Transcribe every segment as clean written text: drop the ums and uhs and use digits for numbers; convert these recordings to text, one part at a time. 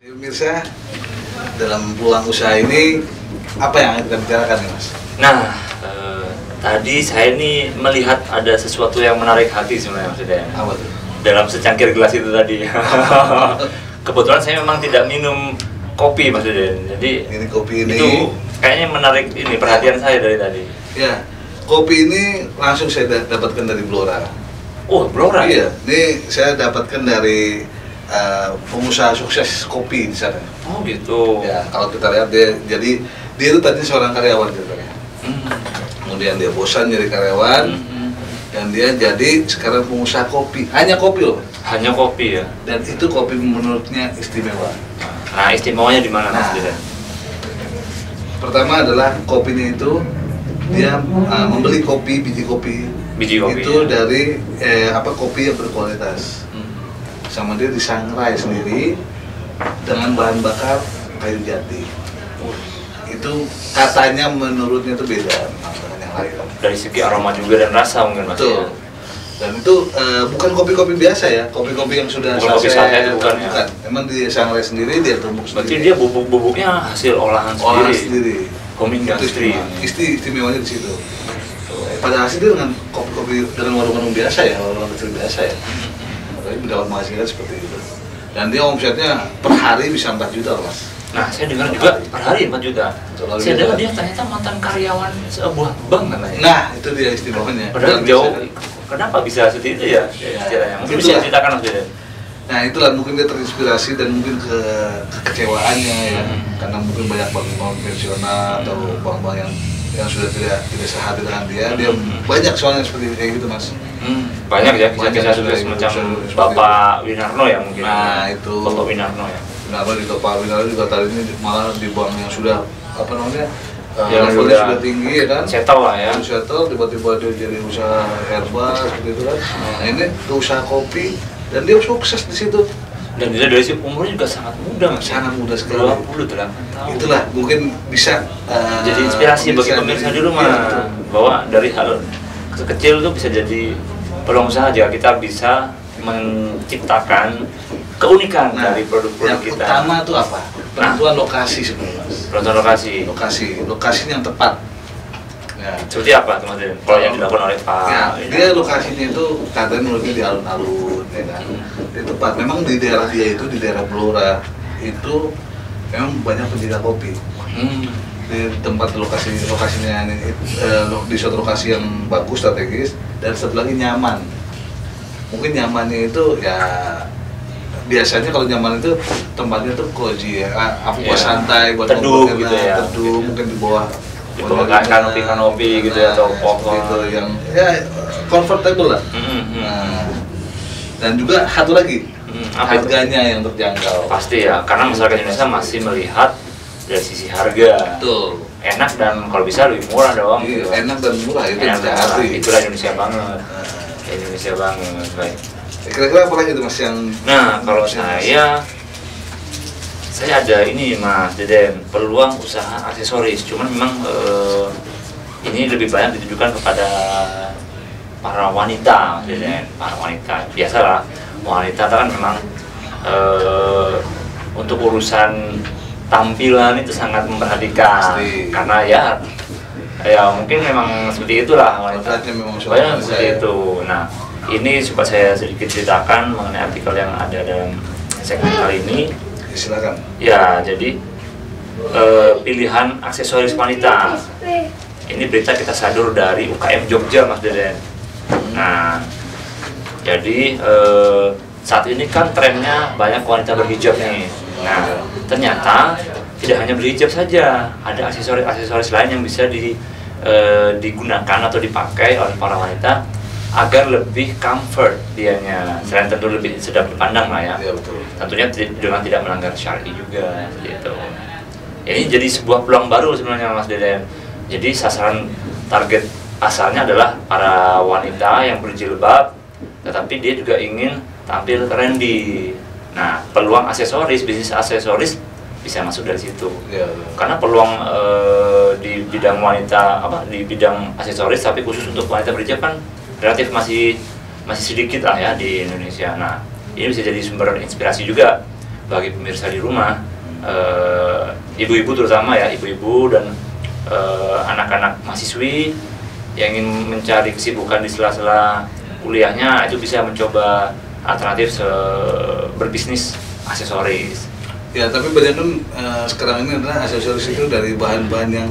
Pemirsa, dalam peluang usaha ini apa yang akan kita bicarakan nih Mas? Nah, tadi saya ini melihat ada sesuatu yang menarik hati sebenarnya Mas Deden. Apa tuh? Dalam secangkir gelas itu tadi. Kebetulan saya memang tidak minum kopi Mas Deden. Jadi Ini kopi ini. itu kayaknya menarik ini perhatian saya dari tadi. Ya, kopi ini langsung saya dapatkan dari Blora. Oh, Blora. Iya, ini saya dapatkan dari pengusaha sukses kopi di sana. Oh, gitu. Ya, kalau kita lihat dia itu tadi seorang karyawan ceritanya. Kemudian dia bosan jadi karyawan dan dia jadi sekarang pengusaha kopi. Hanya kopi loh. Hanya kopi ya. Dan itu kopi menurutnya istimewa. Nah, istimewanya di mana Mas Deden? Pertama adalah kopinya itu dia membeli kopi biji kopi itu ya. dari kopi yang berkualitas. Sama dia disangrai sendiri dengan bahan bakar kayu jati. Itu katanya menurutnya itu beda dengan yang lain. Dari segi aroma juga dan rasa mungkin Mas. Betul. Ya. Dan itu bukan kopi-kopi biasa ya, kopi-kopi yang sudah Bukan kopi saset itu bukan ya? Bukan. Memang disangrai sendiri, dia tumbuk Berarti sendiri. dia bubuk-bubuknya hasil olahan Sendiri. Home industry. Istimewanya di situ. Pada hasilnya dengan kopi-kopi dengan warung-warung biasa ya, warung kecil biasa ya. Tapi mendapat penghasilan seperti itu. Dan dia omsetnya per hari bisa 4 juta Mas. Nah, saya dengar juga per hari 4 juta. Saya dengar dia ternyata mantan karyawan sebuah bank katanya. Nah, itu dia istimewanya. Padahal jauh. Kenapa bisa seperti itu ya? Istilahnya. Mungkin bisa ceritakan Mas Deden. Nah, itulah mungkin dia terinspirasi dan mungkin kekecewaannya ya. Karena mungkin banyak bank konvensional atau bank-bank yang sudah tidak sehat dengan dia banyak soalnya seperti kayak gitu Mas. Banyak ya Banyak kisah-kisah sukses juga semacam seperti Bapak Winarno ya mungkin. Nah, itu. Bapak Winarno ya. Kenapa di Bapak Winarno juga tadi ini malah di bank yang sudah Yang levelnya sudah tinggi ya kan. Settle lah ya. Settle, tiba-tiba dia jadi usaha herbal seperti itu kan. Nah, ini usaha kopi dan dia sukses di situ. Dan dia dari umurnya juga sangat muda Mas. Sangat muda sekali. 28 tahun. Itulah mungkin bisa jadi inspirasi bagi pemirsa di rumah bahwa dari hal kecil itu bisa jadi peluang usaha jika kita bisa menciptakan keunikan dari produk-produk kita. Yang utama itu apa? Penentuan lokasi sebenarnya Mas. Penentuan Lokasinya yang tepat. Ya. Seperti apa teman-teman? Kalau yang dilakukan oleh Pak? Ya, dia lokasinya itu katanya menurutnya di alun-alun, ya kan. Di tempat memang di daerah dia itu di daerah Blora itu memang banyak penjaga kopi. Di tempat lokasinya ini di suatu lokasi yang bagus strategis dan satu lagi nyaman. Mungkin nyamannya itu ya biasanya kalau nyaman itu tempatnya tuh cozy ya, santai buat teduh gitu ya. Teduh mungkin di bawah kanopi gitu ya, atau pohon gitu yang ya comfortable lah. Nah, dan juga satu lagi harganya yang terjangkau. Pasti ya, karena masyarakat Indonesia masih melihat dari sisi harga. Betul. Enak dan kalau bisa lebih murah dong. Iya, enak dan murah itu enak dan murah. hati. Itulah Indonesia banget. Indonesia banget. Baik. Kira-kira apa lagi tuh Mas yang? Nah, kalau saya ada ini Mas Deden, peluang usaha aksesoris. Cuman memang ini lebih banyak ditujukan kepada para wanita, Mas Deden. Para wanita, biasalah wanita kan memang untuk urusan tampilan itu sangat memperhatikan. Pasti. Karena ya mungkin memang seperti itulah wanita. Banyak seperti itu. Nah, ini coba saya sedikit ceritakan mengenai artikel yang ada dalam segmen kali ini. Silakan. Ya, jadi pilihan aksesoris wanita. Ini berita kita sadur dari UKM Jogja, Mas Deden. Nah, jadi saat ini kan trennya banyak wanita berhijab nih. Nah, ternyata tidak hanya berhijab saja, ada aksesoris lain yang bisa digunakan atau dipakai oleh para wanita agar lebih comfort dianya, selain tentu lebih sedap dipandang lah ya. Iya, betul. Tentunya dengan tidak melanggar syar'i juga gitu. Ini jadi sebuah peluang baru sebenarnya Mas Deden. Jadi sasaran target asalnya adalah para wanita yang berjilbab, tetapi dia juga ingin tampil trendy. Nah, peluang bisnis aksesoris bisa masuk dari situ. Ya. Karena peluang di bidang di bidang aksesoris tapi khusus untuk wanita berhijab kan relatif masih sedikit lah ya di Indonesia. Nah, ini bisa jadi sumber inspirasi juga bagi pemirsa di rumah, ibu-ibu terutama ya, ibu-ibu dan anak-anak mahasiswi yang ingin mencari kesibukan di sela-sela kuliahnya, itu bisa mencoba alternatif berbisnis aksesoris. Ya, tapi Badanun sekarang ini adalah aksesoris itu dari bahan-bahan yang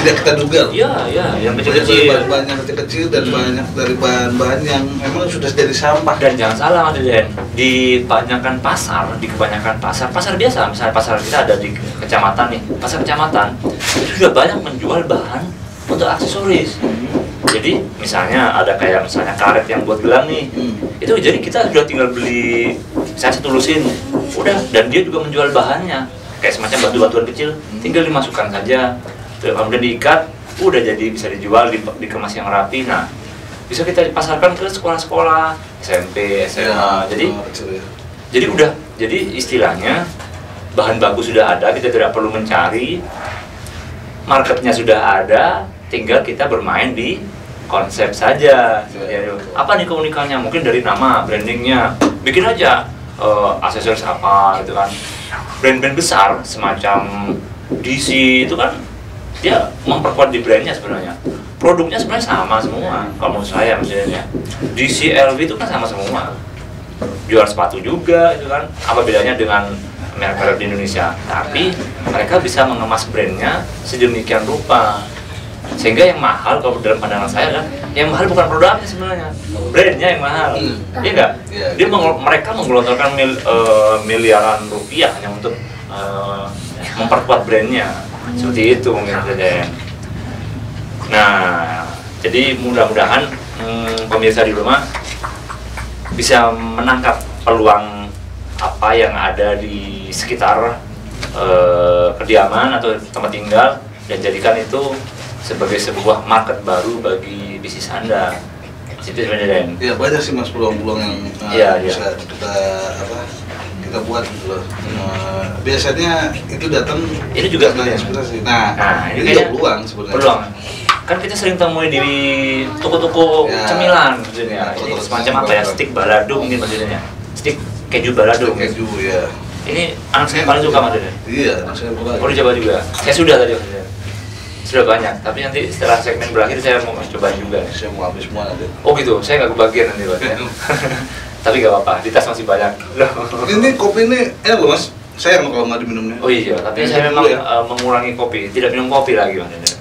tidak kita duga. Iya, yang Banyak kecil-kecil. dari bahan-bahan yang kecil-kecil dan banyak dari bahan-bahan yang memang sudah jadi sampah. Dan jangan salah Mas Deden, di kebanyakan pasar biasa, misalnya pasar kita ada di kecamatan nih, pasar kecamatan, itu juga banyak menjual bahan untuk aksesoris. Jadi misalnya ada kayak misalnya karet yang buat gelang nih, itu jadi kita sudah tinggal beli, misalnya satu lusin, udah, dan dia juga menjual bahannya kayak semacam batu-batuan kecil, tinggal dimasukkan saja, kemudian diikat, udah jadi bisa dijual, dikemas yang rapi. Nah, bisa kita dipasarkan ke sekolah-sekolah SMP, SMA. Jadi istilahnya bahan baku sudah ada, kita tidak perlu mencari, marketnya sudah ada, tinggal kita bermain di konsep saja. Apa nih keunikannya? Mungkin dari nama, brandingnya, bikin aja aksesoris apa gitu kan. Brand-brand besar semacam DC itu kan dia memperkuat di brandnya sebenarnya. Produknya sebenarnya sama semua. Kalau menurut saya misalnya DC, LV itu kan sama semua. Jual sepatu juga itu kan. Apa bedanya dengan merek-merek di Indonesia? Tapi mereka bisa mengemas brandnya sedemikian rupa, sehingga yang mahal kalau dalam pandangan saya adalah yang mahal bukan produknya sebenarnya, brandnya yang mahal. Iya enggak? Dia mereka menggelontorkan miliaran rupiah hanya untuk memperkuat brandnya. Seperti itu mungkin saja. Nah, jadi mudah-mudahan pemirsa di rumah bisa menangkap peluang apa yang ada di sekitar kediaman atau tempat tinggal dan jadikan itu sebagai sebuah market baru bagi bisnis Anda. Itu sebenarnya. Ya, banyak sih Mas peluang-peluang yang bisa kita buat gitu loh. Biasanya itu datang ini juga karena inspirasi. Nah, ini juga peluang sebenarnya. Peluang. Kan kita sering temui di toko-toko cemilan maksudnya. Ini semacam apa ya? Stik balado mungkin maksudnya. Stik keju balado. Keju ya. Ini anak saya paling suka maksudnya. Iya, anak saya paling. Mau dicoba juga. Saya sudah tadi maksudnya. Sudah banyak, tapi nanti setelah segmen berakhir saya mau coba juga. Saya mau habis semua nanti. Oh gitu, saya nggak kebagian nanti Pak. Tapi nggak apa-apa, di tas masih banyak. Ini kopi ini enak loh Mas, sayang kalau nggak diminumnya. Oh iya, tapi saya memang mengurangi kopi, tidak minum kopi lagi Mas.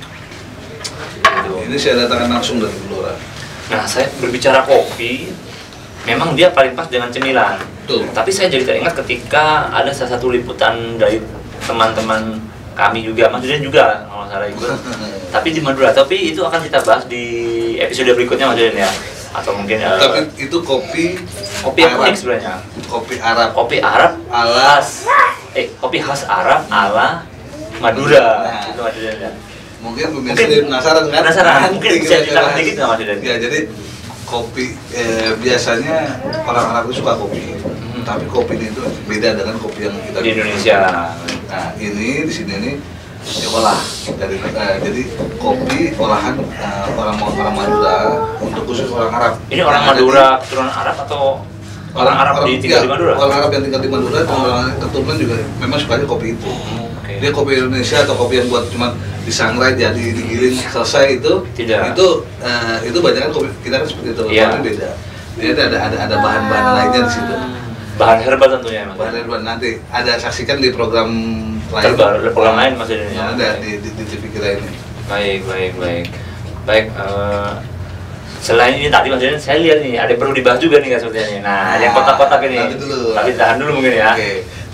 Ini saya datangkan langsung dari Blora. Nah, saya berbicara kopi, memang dia paling pas dengan cemilan. Betul. Tapi saya jadi teringat ketika ada salah satu liputan dari teman-teman kami juga, Mas Deden juga kalau salah ikut. Tapi di Madura, tapi itu akan kita bahas di episode berikutnya Mas Deden ya. Atau mungkin tapi itu kopi yang unik sebenarnya. Kopi Arab ala kopi khas Arab ala Madura. Nah, itu Mas Deden ya. Mungkin pemirsa penasaran kan? Penasaran. Mungkin bisa ceritakan dikit nggak Mas Deden? Ya, jadi kopi biasanya orang Arab itu suka kopi. Tapi kopi itu beda dengan kopi yang kita di Indonesia. Nah, ini di sini nih diolah dari jadi kopi olahan orang Madura untuk khusus orang Arab. Ini orang Madura keturunan Arab atau orang Arab tinggal di Madura? Orang Arab yang tinggal di Madura dan orang keturunan juga memang sukanya kopi itu. Dia kopi Indonesia atau kopi yang buat cuma disangrai jadi digiling selesai itu tidak. Itu banyak kan kopi kita kan seperti itu. Iya. Beda. Dia ada bahan-bahan lainnya di situ. Bahan herbal tentunya Mas. Bahan herbal nanti ada saksikan di program lain. Program lain Mas Deden ya. Ada di TV kita ini. Baik. Selain ini tadi Mas Deden, saya lihat nih ada perlu dibahas juga nih sepertinya nih. Nah, yang kotak-kotak ini. Tapi tahan dulu mungkin ya.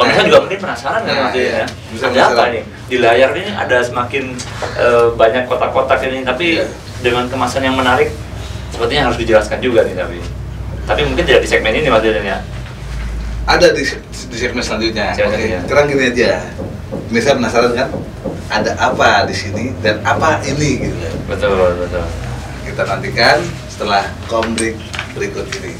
Pemirsa juga mungkin penasaran kan Mas Deden ya. Ada apa nih? Di layar ini ada semakin banyak kotak-kotak ini, tapi dengan kemasan yang menarik. Sepertinya harus dijelaskan juga nih tapi mungkin tidak di segmen ini Mas Deden ya. Ada di segmen selanjutnya. Sekarang gini aja. Misal penasaran kan? Ada apa di sini dan apa ini gitu. Betul. Kita nantikan setelah komik berikut ini.